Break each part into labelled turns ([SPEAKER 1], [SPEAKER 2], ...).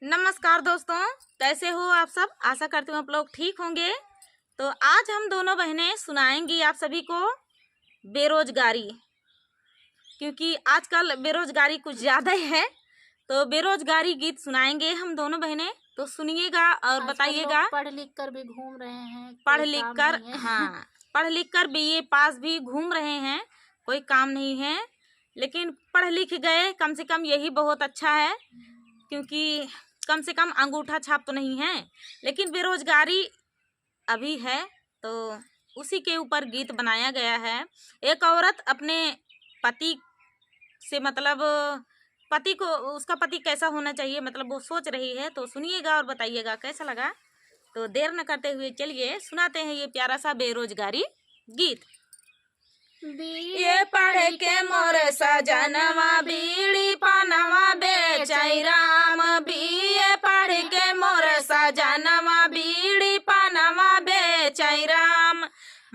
[SPEAKER 1] नमस्कार दोस्तों, कैसे हो आप सब। आशा करती हूँ आप लोग ठीक होंगे। तो आज हम दोनों बहनें सुनाएंगी आप सभी को बेरोजगारी, क्योंकि आजकल बेरोजगारी कुछ ज़्यादा ही है। तो बेरोजगारी गीत सुनाएंगे हम दोनों बहनें, तो सुनिएगा और बताइएगा।
[SPEAKER 2] पढ़ लिख कर भी घूम रहे हैं,
[SPEAKER 1] पढ़
[SPEAKER 2] कोई
[SPEAKER 1] लिख
[SPEAKER 2] काम
[SPEAKER 1] कर
[SPEAKER 2] नहीं है।
[SPEAKER 1] हाँ, पढ़ लिख कर बीए पास भी घूम रहे हैं, कोई काम नहीं है। लेकिन पढ़ लिख गए कम से कम, यही बहुत अच्छा है, क्योंकि कम से कम अंगूठा छाप तो नहीं है। लेकिन बेरोजगारी अभी है, तो उसी के ऊपर गीत बनाया गया है। एक औरत अपने पति से मतलब पति को, उसका पति कैसा होना चाहिए मतलब वो सोच रही है। तो सुनिएगा और बताइएगा कैसा लगा। तो देर न करते हुए चलिए सुनाते हैं ये प्यारा सा बेरोजगारी गीत।
[SPEAKER 2] ये पढ़ के मोर सजनवा बीड़ी पानवा बेचै राम, बीए पढ़ के मोर सजनवा बीड़ी पानवा बेचै राम।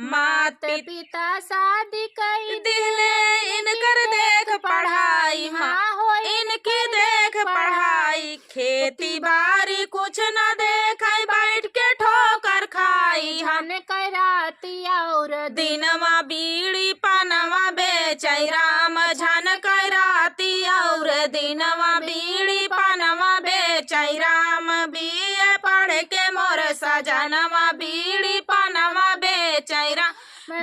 [SPEAKER 2] मात पिता शादी कई दिले, इनकर देख पढ़ाई माँ हो इनकी देख पढ़ाई। खेती बाड़ी कुछ न देखाई, बैठ के ठोकर खाई। हन कराती और दिनवा बीड़ी पानवा बेचै राम, झन कराती और दिनवा बीड़ी पानवा बेचै राम। बीए पढ़ के मोर सजनवा बीड़ी पानवा बेचै राम,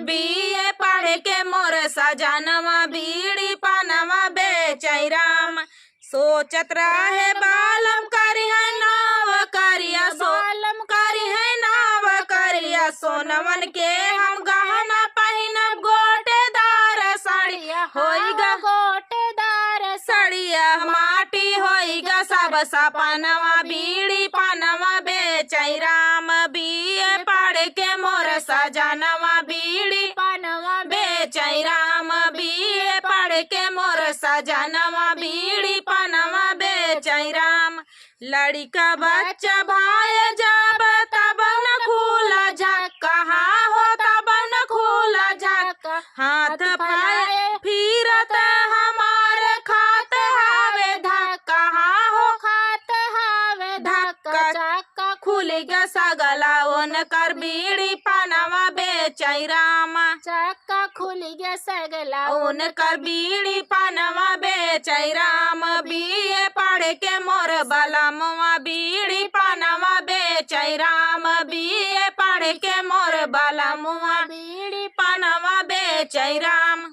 [SPEAKER 2] बीए पढ़ के मोर सजनवा बीड़ी पानवा बेचै राम। सोचत रहे बालम करी है नाव करिया, बालम करी है नाव करिया। सोनवन के हम गहना पहिनब, गोटेदार साड़िया होइगा, गोटेदार साड़िया माटी होइगा। सब सपनवा बीड़ी पानवा बेचै राम, बीए पढ़ के मोर सजनवा बीड़ी पानवा बेचै राम, बीए पढ़ के मोर सजनवा बीड़ी पानवा बेचै राम। लड़का बच्चा भाई जब तब न खुला झक्का, हाँ हो तब न खुला झक्का। हाथ फैलाए फिरत हमार खात हावे धक्का, हाँ हो खात हावे धक्का। चक्का खुल गया सगला उनकर बीड़ी पानवा बेचै राम, चक्का खुल गया सगला उनकर बीड़ी पानवा बेचै राम। बीए पढ़ के मोर बलमवा बीड़ी पानवा बेचै राम, बीए पढ़ के मोर बलमवा बीड़ी पानवा बेचै राम।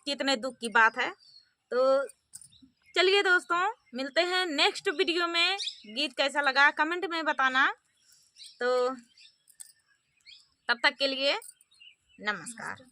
[SPEAKER 1] कितने दुख की बात है। तो चलिए दोस्तों, मिलते हैं नेक्स्ट वीडियो में। गीत कैसा लगा कमेंट में बताना। तो तब तक के लिए नमस्कार।